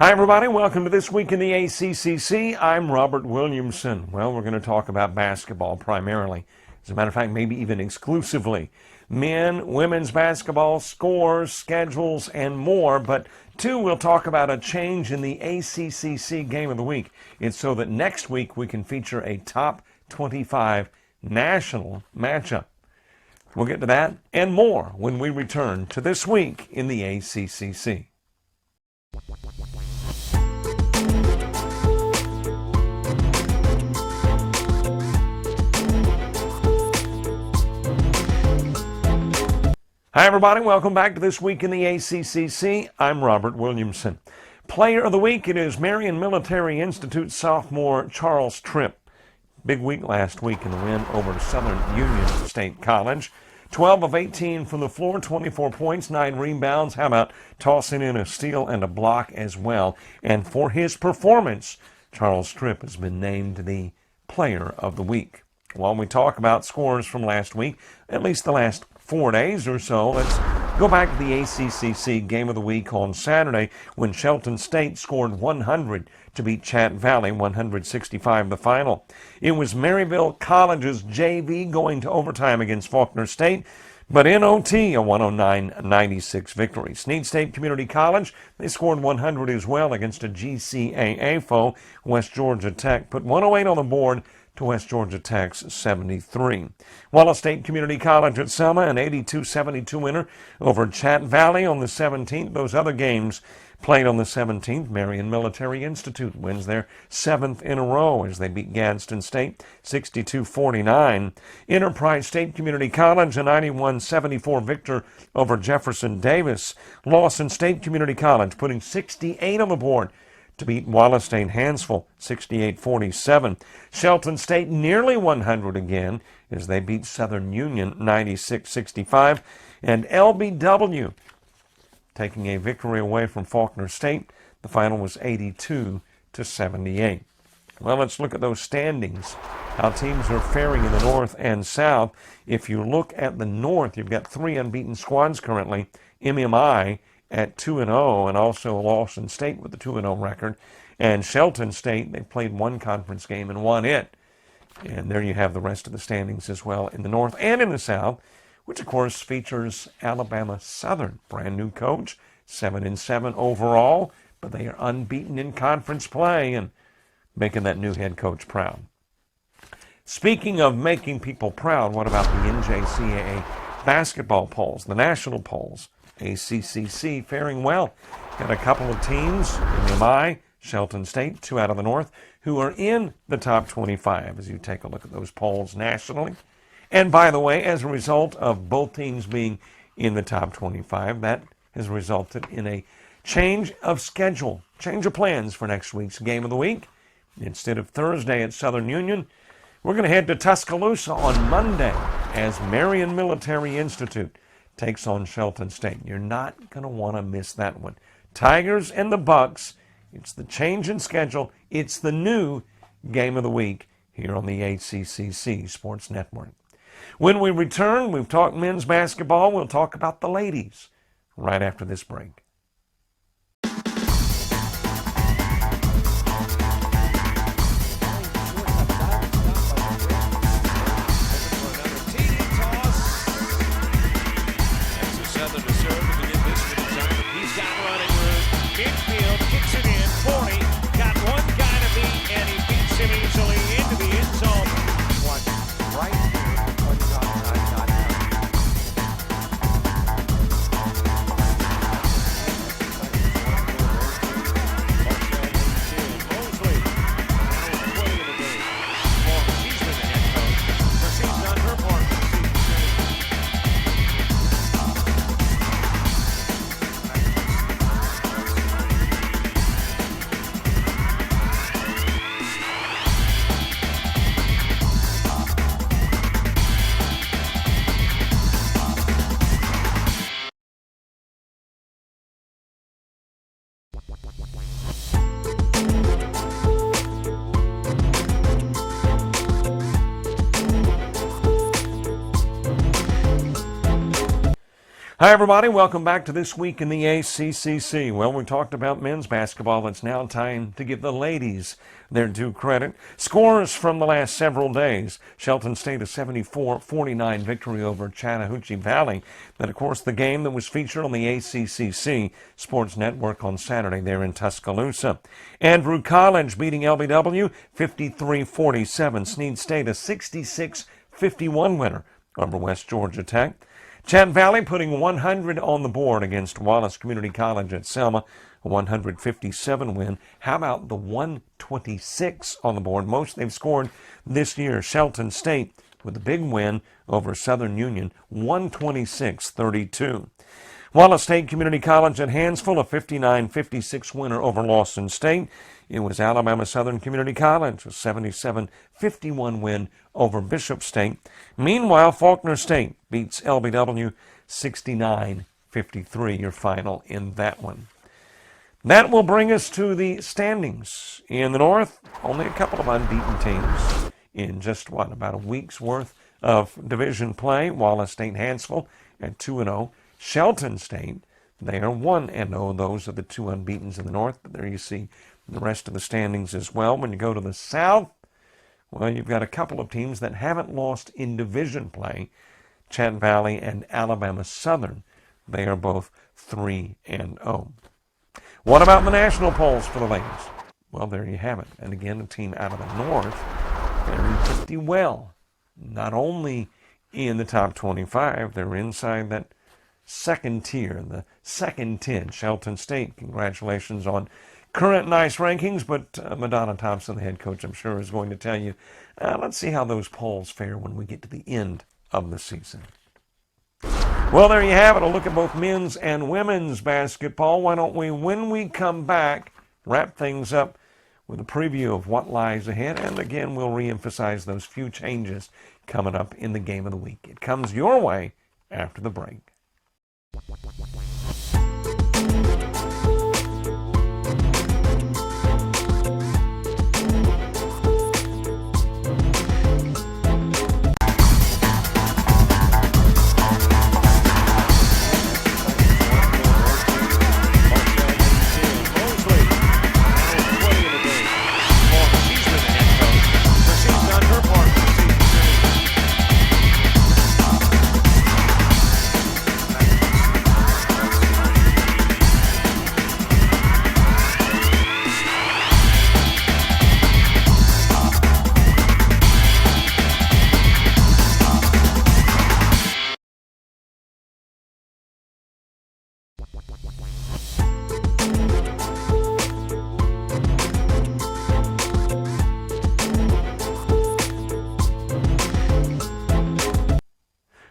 Hi, everybody. Welcome to This Week in the ACCC. I'm Robert Williamson. Well, we're going to talk about basketball primarily. As a matter of fact, maybe even exclusively. Men, women's basketball, scores, schedules, and more. But two, we'll talk about a change in the ACCC Game of the Week. It's so that next week we can feature a top 25 national matchup. We'll get to that and more when we return to This Week in the ACCC. Hi, everybody. Welcome back to This Week in the ACCC. I'm Robert Williamson. Player of the Week, it is Marion Military Institute sophomore Charles Tripp. Big week last week in the win over Southern Union State College. 12 of 18 from the floor, 24 points, 9 rebounds. How about tossing in a steal and a block as well? And for his performance, Charles Tripp has been named the Player of the Week. While we talk about scores from last week, at least the last 4 days or so, let's go back to the ACCC Game of the Week on Saturday when Shelton State scored 100 to beat Chat Valley, 165 the final. It was Maryville College's JV going to overtime against Faulkner State, but in OT, a 109-96 victory. Snead State Community College, they scored 100 as well against a GCAA foe. West Georgia Tech put 108 on the board to West Georgia Tech's 73. Wallace State Community College at Selma, an 82-72 winner over Chat Valley on the 17th. Those other games played on the 17th. Marion Military Institute wins their 7th in a row as they beat Gadsden State 62-49. Enterprise State Community College, a 91-74 victor over Jefferson Davis. Lawson State Community College putting 68 on the board to beat Wallace State Hansville 68-47. Shelton State nearly 100 again as they beat Southern Union 96-65. And LBW taking a victory away from Faulkner State. The final was 82-78. Well, let's look at those standings, how teams are faring in the North and South. If you look at the North, you've got 3 unbeaten squads currently. MMI at 2-0, and also Lawson State with the 2-0 record. And Shelton State, they played 1 conference game and won it. And there you have the rest of the standings as well in the North and in the South, which of course features Alabama Southern. Brand new coach, 7-7 overall, but they are unbeaten in conference play and making that new head coach proud. Speaking of making people proud, what about the NJCAA basketball polls, the national polls? ACCC faring well. Got a couple of teams, MMI, Shelton State, 2 out of the North, who are in the top 25 as you take a look at those polls nationally. And by the way, as a result of both teams being in the top 25, that has resulted in a change of schedule, change of plans for next week's Game of the Week. Instead of Thursday at Southern Union, we're going to head to Tuscaloosa on Monday as Marion Military Institute takes on Shelton State. You're not going to want to miss that one. Tigers and the Bucks. It's the change in schedule. It's the new Game of the Week here on the ACCC Sports Network. When we return, we've talked men's basketball. We'll talk about the ladies right after this break. Hi, everybody. Welcome back to This Week in the ACCC. Well, we talked about men's basketball. It's now time to give the ladies their due credit. Scores from the last several days. Shelton State a 74-49 victory over Chattahoochee Valley. Then, of course, the game that was featured on the ACCC Sports Network on Saturday there in Tuscaloosa. Andrew College beating LBW 53-47. Snead State a 66-51 winner over West Georgia Tech. Chat Valley putting 100 on the board against Wallace Community College at Selma, a 157 win. How about the 126 on the board? Most they've scored this year. Shelton State with a big win over Southern Union, 126-32. Wallace State Community College at Hansville, a 59-56 winner over Lawson State. It was Alabama Southern Community College, a 77-51 win over Bishop State. Meanwhile, Faulkner State beats LBW 69-53, your final in that one. That will bring us to the standings. In the North, only a couple of unbeaten teams in just, about a week's worth of division play. Wallace State Hansville at 2-0. Shelton State, they are 1-0. Those are the two unbeatens in the North. But there you see the rest of the standings as well. When you go to the South, well, you've got a couple of teams that haven't lost in division play. Chat Valley and Alabama Southern. They are both 3-0. What about the national polls for the ladies? Well, there you have it. And again, a team out of the North faring pretty well. Not only in the top 25, they're inside that second tier, the second 10. Shelton State, congratulations on current nice rankings, but Madonna Thompson, the head coach, I'm sure is going to tell you, let's see how those polls fare when we get to the end of the season. Well, there you have it. A look at both men's and women's basketball. Why don't we, when we come back, wrap things up with a preview of what lies ahead, and again, we'll reemphasize those few changes coming up in the game of the week. It comes your way after the break.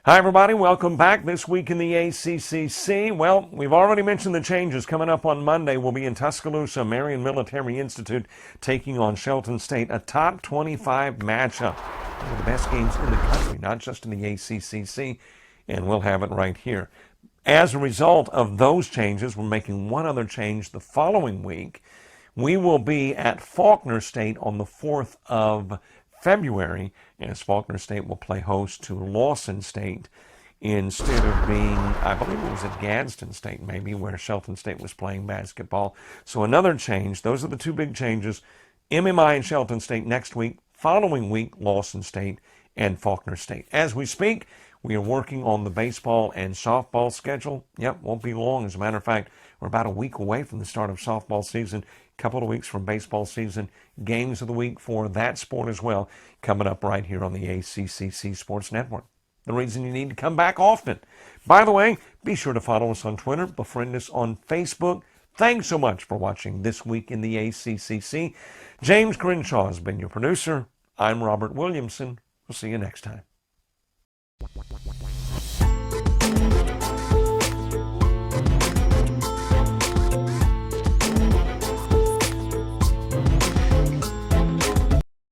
Hi, everybody. Welcome back this week in the ACCC. Well, we've already mentioned the changes. Coming up on Monday, we'll be in Tuscaloosa, Marion Military Institute, taking on Shelton State, a top 25 matchup. One of the best games in the country, not just in the ACCC, and we'll have it right here. As a result of those changes, we're making one other change the following week. We will be at Faulkner State on the 4th of February, as Faulkner State will play host to Lawson State instead of being, I believe it was at Gadsden State maybe, where Shelton State was playing basketball. So another change. Those are the two big changes. MMI and Shelton State next week. Following week, Lawson State and Faulkner State. As we speak, we are working on the baseball and softball schedule. Yep, won't be long. As a matter of fact, we're about a week away from the start of softball season. Couple of weeks from baseball season. Games of the week for that sport as well, coming up right here on the ACCC Sports Network. The reason you need to come back often. By the way, be sure to follow us on Twitter, befriend us on Facebook. Thanks so much for watching This Week in the ACCC. James Crenshaw has been your producer. I'm Robert Williamson. We'll see you next time.